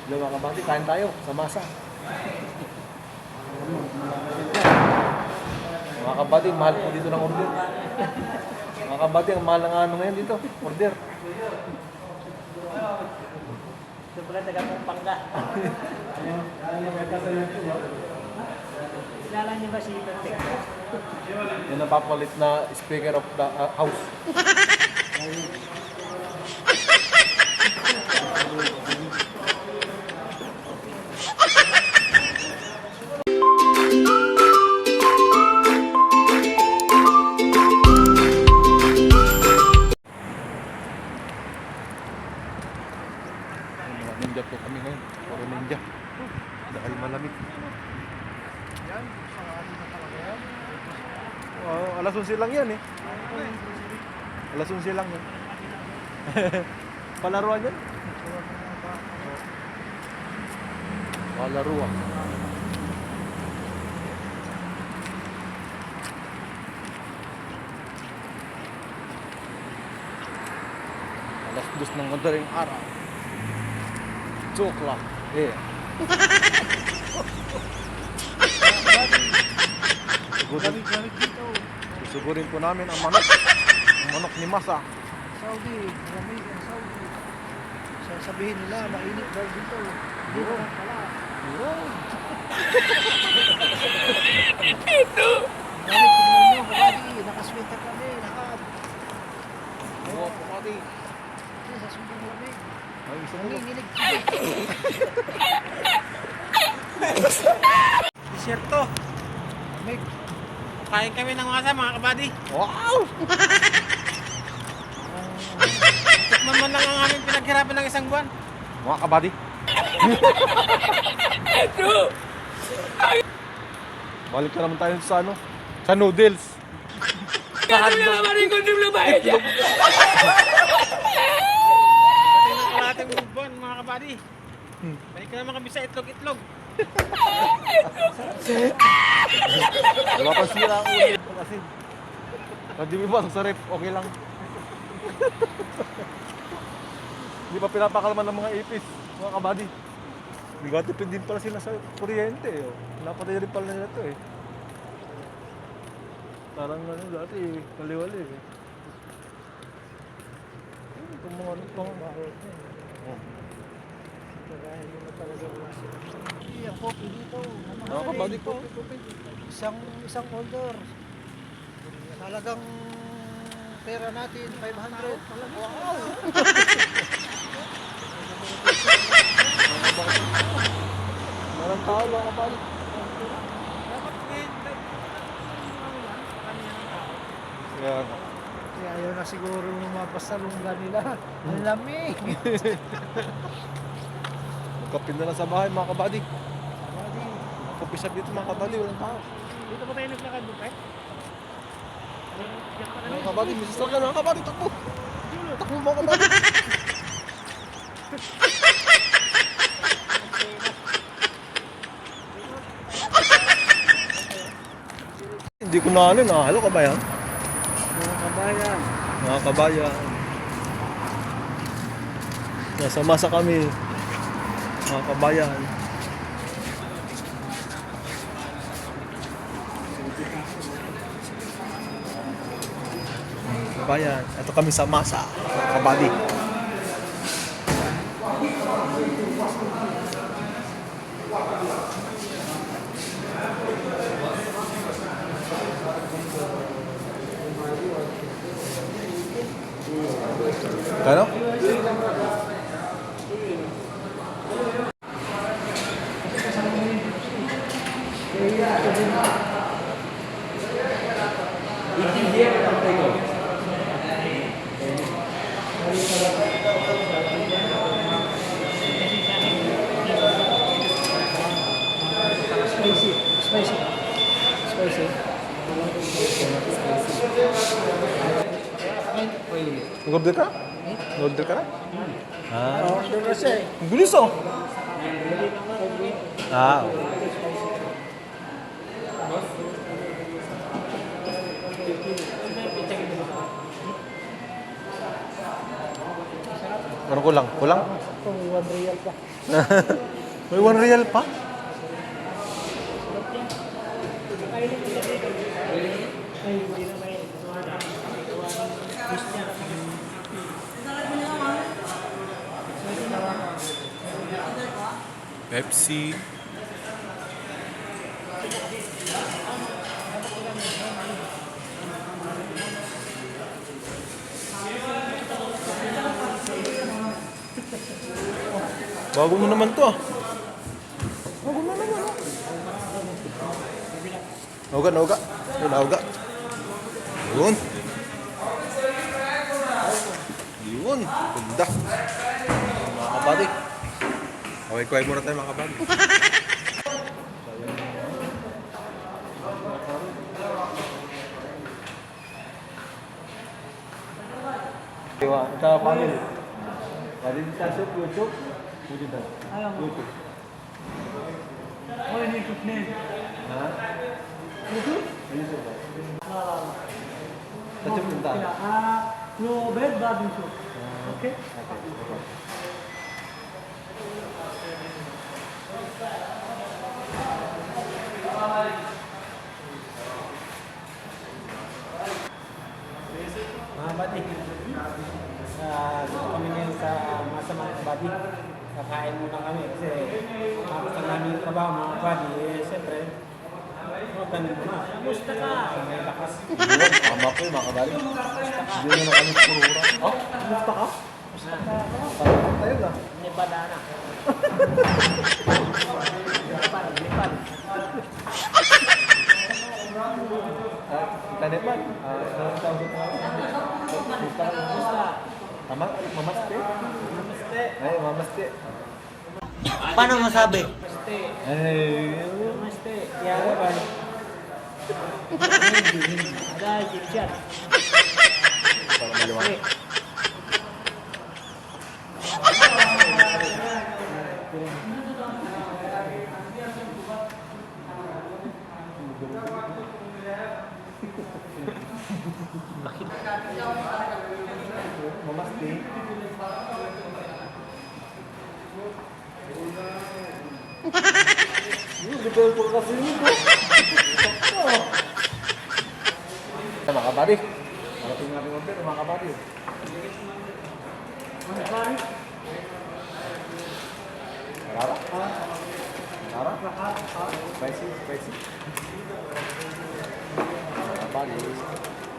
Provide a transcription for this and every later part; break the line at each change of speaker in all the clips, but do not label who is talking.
Hello mga kabady, kain tayo sa masa. Mga kabady, mahal po dito ng order. Mga kabady, ang mahal ng ano ngayon dito, order.
Ito pala taga Pangga. Kilala niyo ba si Tate?
Yung napapalit na speaker of the house. Ninja po kami ngayon. Puro ninja. Dahil malamig.
Yan, sakali na talaga yan.
Alas 11 lang yan eh. Alas 11 lang yan. Palaruan yan? Palaruan. Alas 2 ng madaling araw. Joke lang. Eh.
Galit dito.
Susugurin po namin ang manok. Ang manok ni Masa.
Saudi, malamig ang Saudi. Sasabihin nila, mainit daw dito. Hindi naman pala. Ito! Galit, tignan nyo, kabady. Nakaswinter kami, lahat.
Oo, pumati.
Kasi sa sobrang lamig.
Ay, isa mo.
Nanginginig.
Disyerto.
Lamig.
Kain kami ng mga kabady.
Wow!
Tikman man lang ang aming pinaghirapan ng isang buwan.
Mga kabady. Balik ka naman tayo sa ano? Sa noodles.
Dating ng kalahating buwan mga kabady. Balik ka naman kami sa itlog-itlog.
Wala pang sira ang ulit. Kasi, hindi mo ba sa rep, okay lang. Hindi pa pinapakalman ng mga ipis, mga kabady. Negatipid din pala sila sa kuryente. Oh. Napatay rin pala nila ito eh. Parang ano dati, kaliwali eh. Itong mga ano pang mahal. Oh.
Dahil yun na talaga wala. Ang kopi dito.
Mga kabady, kopi.
Isang order. Talagang pera natin, 500. Wow!
Marang tao mga kabady.
Dapat
Kaya,
Kaya ayaw na siguro mapasalunggan nila. Ang lamig.
magkapin na lang sa bahay mga kabady.
Kabady.
Kapisap dito mga kabady, walang tao.
dito ba tayo naglakad mo pa?
Mga kabady, may sasakyan mga kabady, takbo! Takbo mga kabady! Hindi ko na ano, nakahalo ka ba yan?
Mga kabayan.
Mga kabayan. Nasa masa kami. Mga kabayan. Kabayan. Ito kami sa masa. Mga kabady. Kano?
Spicy. Spicy. Spicy.
Nag-order ka? Nag-order ka na? Ah.
Order na siya eh.
Ang bilis oh. Ah. Ano kulang? Kulang?
ito, 1 real pa.
May 1 real pa?
Kainin ko siya dito. Ay, hindi na may fish niya.
Pepsi. Bago mo naman to ah. Bago mo naman ah. Nauga, nauga. Ay, nauga. Yun. Yun. Ganda. Mga kabady. Kaway-kaway muna tayo mga kabady. Diba? Ito family. Pwede sa YouTube. Pwede ba?
Ayaw mo.
YouTube.
Oh, ini YouTube name.
Ha?
YouTube?
YouTube ba?
Ah,
Sa YouTube punta.
Your bed barbecue. Okay?
Okay.
Mga kabady, gusto kami ngayon sa masamang kabady. Kakain muna kami kasi tapos ang namin yung trabaho mga kabady. Siyempre, tanong mo na, kamusta ka? May lakas.
Tama po mga kabady. Hindi na kami purura. Oh, kumusta ka? Parang tayo na.
May banana. Lipan.
Tanepan. Anong tawag ito?
Kamusta?
Tama? Mamaste?
Namaste.
Ay, mamaste.
Paano masabi?
Namaste.
Ay,
Namaste. Kaya ba? Ada Egyptian.
parang maliwanag. Mamaste. Betul po kasi nito. Mga kabady. Marating natin order mga kabady. Marara? Marara? Spicy, spicy. Mga kabady.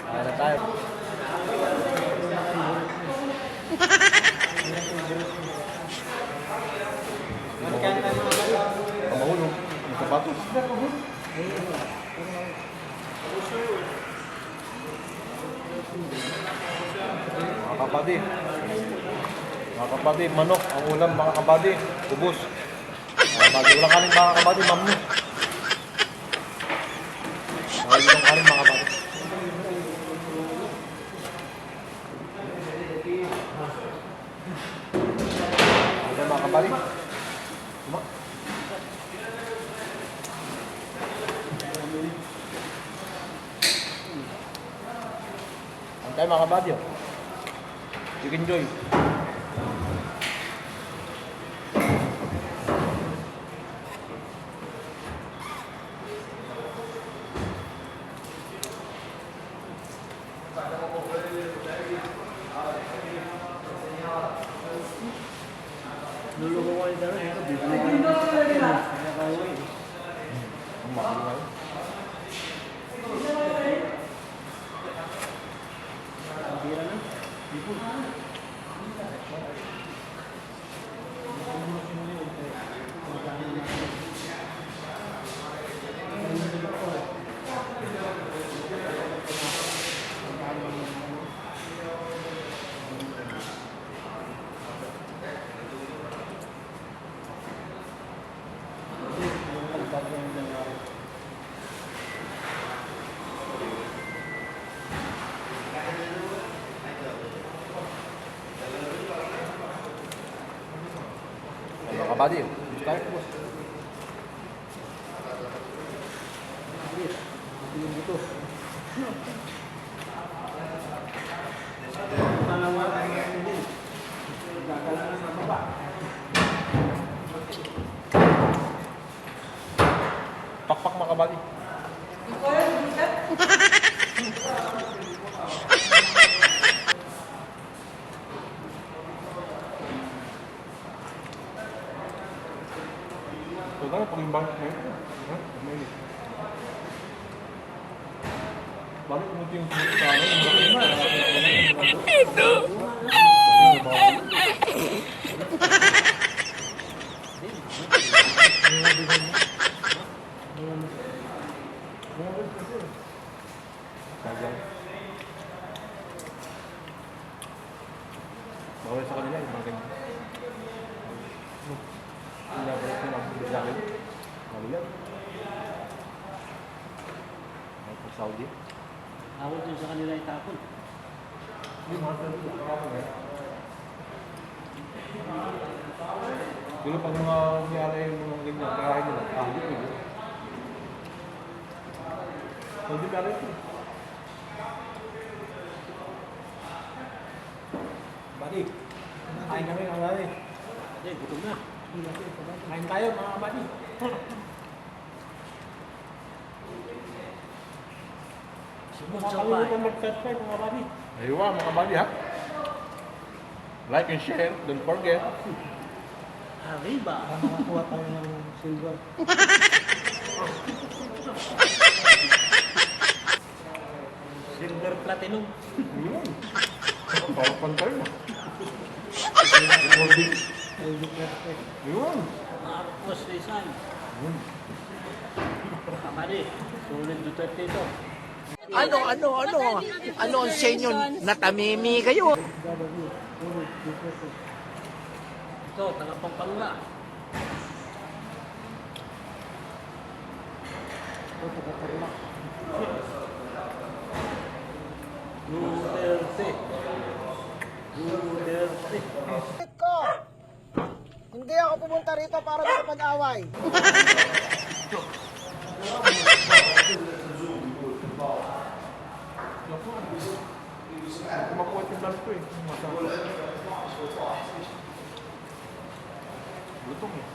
Kaya na tayo.
Magkano tayo mga kabady?
Kamahulong. Ang sapatos. Mga kabady. Mga kabady, manok. Ang ulam mga kabady. Ubus. Mga kabady. Walang kanin mga kabady, mamno. Walang kanin mga kabady. Ayan mga kabady. Tuma. Ang tayo mga kabady. Chicken Joy.
Lulugo ko yung daro. Bibili ko yung kaya kauwi.
Ang mahal nga yun.
Bira na.
Mga kabady. Gusto tayo.
Yung ito.
Pangalawa, gagalan na sa baba.
kabady. So, pag yung bangkit na ito, ha? Mainit. Bakit kumuti yung sa akin? Ito! Bawal sa kanila yung mga ganyan. Hindi na pala pinapagod sa akin. Mabilang. Ay, pag Saudi.
Awal din sa kanila itapon.
Hindi, mga Saudi. Kapapon eh. Pero pag mga nangyari yung mga ganyan, kaya nila, hindi pwede. Saudi pala ito.
Buddy, kain kami mga buddy. Gutom na. Kain tayo mga buddy. Makakalimutan mag-subscribe mga buddy.
Aywa, mga buddy ha. Like and share, don't forget.
Arriba. Makakuha tayo ng silver. Silver platinum.
Yun. Parang pantay mo. Yun.
Marcos Rizal.
Yun.
Kamari, sulit Duterte ito.
Ano ang sa inyo? Natamimi kayo.
Ito, taga Pampanga. Ito, taga Tarlac. Duterte. Duterte.
Ko. Hindi ako pumunta rito para makapag-away.
Kumakuha yung vlog ko eh. Masarap. Lutong eh.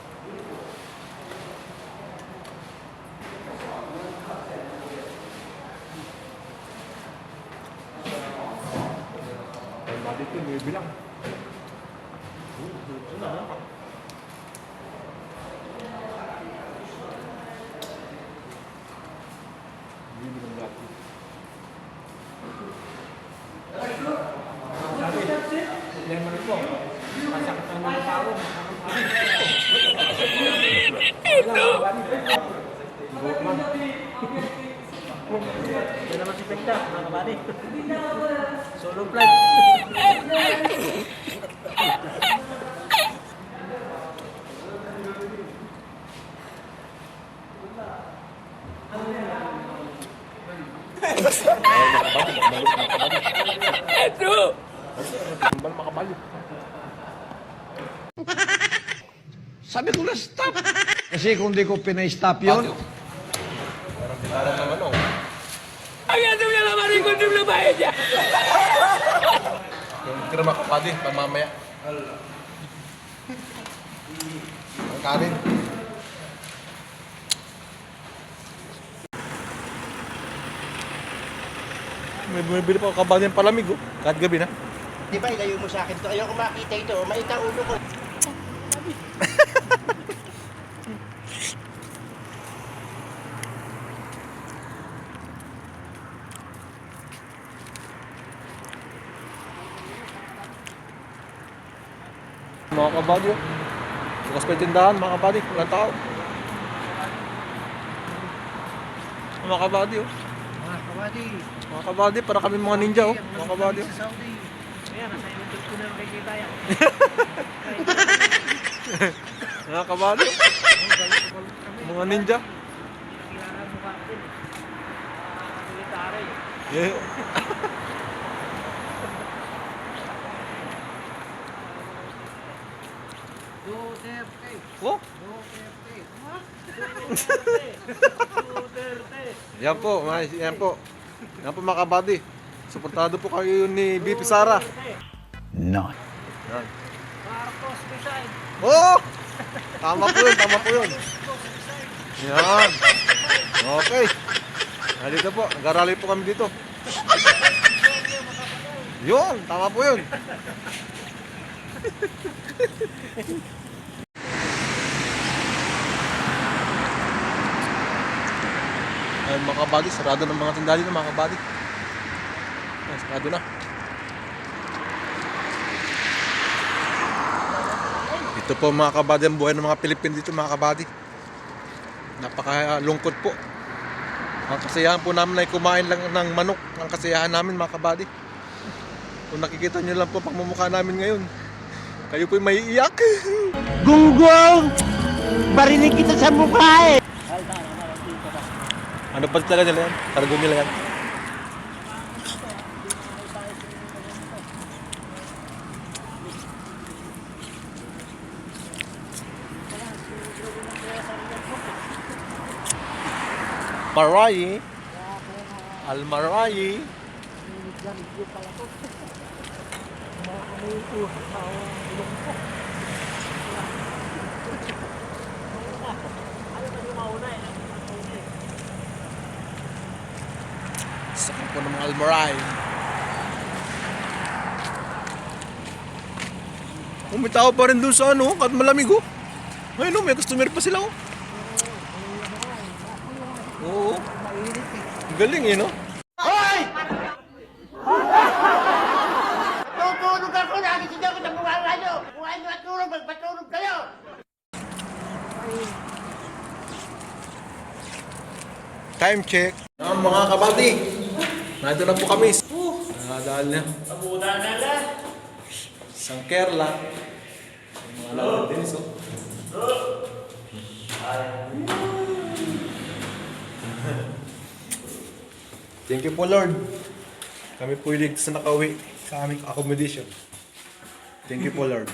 Ay, bakit ito? May bilang. Hindi bilang dati.
Problema nito. Masakit ang mga tao. Yan naman si Pekta, mga kabady. Solo flight.
Kambal makabali.
Sabi ko na stop. Kasi kung di ko pinay-stop yun,
Parang naman oh. Yung tira makapadi, pamamaya. Ang kanin. May bumibili pa ako kabady ng palamig oh. Kahit gabi na.
di ba ilayo mo sa akin to? Ayoko makita ito. Maita ulo ko.
Mga kabady oh. Bukas pa yung tindahan mga kabady. Walang tao. Mga kabady oh.
Mga kabady.
Mga kabady, para kami mga ninja oh. Mga kabady oh.
Sa Saudi.
Ayan, nasa YouTube ko na nakikita yan.
Mga kabady oh. Mga ninja.
Kailangan mo ka din. Military.
Yeah.
Duterte.
Oh.
Duterte.
Duterte.
Yan po, yan po. Yan po mga kabady. Suportado po kayo ni BP Sara.
No.
Yan.
Marcos Rizal.
Oh! Tama po yun, tama po yun. Yan. Okay. Nandito po. Nag-arali po kami dito. Yun. Tama po yun. Ayun mga kabady. Sarado ng mga tindahan dito mga kabady. Ayun, sarado na. Ito po mga kabady ang buhay ng mga Pilipino dito mga kabady. Napakalungkot po. Ang kasiyahan po namin ay kumain lang ng manok. Ang kasiyahan namin mga kabady. Kung nakikita nyo lang po pagmumukha namin ngayon, kayo po'y may iyak.
Gunggong! Barinig kita sa mukha eh!
Ano pa talaga nila yan? Kargo nila yan. Marayi. Almarayi. Sakit po ng mga almaray. Oh, may tao pa rin doon sa ano, kahit malamig oh. Ayun oh, may customer pa sila oh. Oo. Galing eh no?
Tutulog ako! Nakikita ko sa mukha nyo! Mukha nyo at tulog! Magpatulog kayo!
Time check. Mga kabady, nandito na po kami. Dahil na. Isang Kerala. Mga lalad din so. Thank you po Lord. Kami po iligtas na nakauwi sa aming accommodation. Thank you po Lord.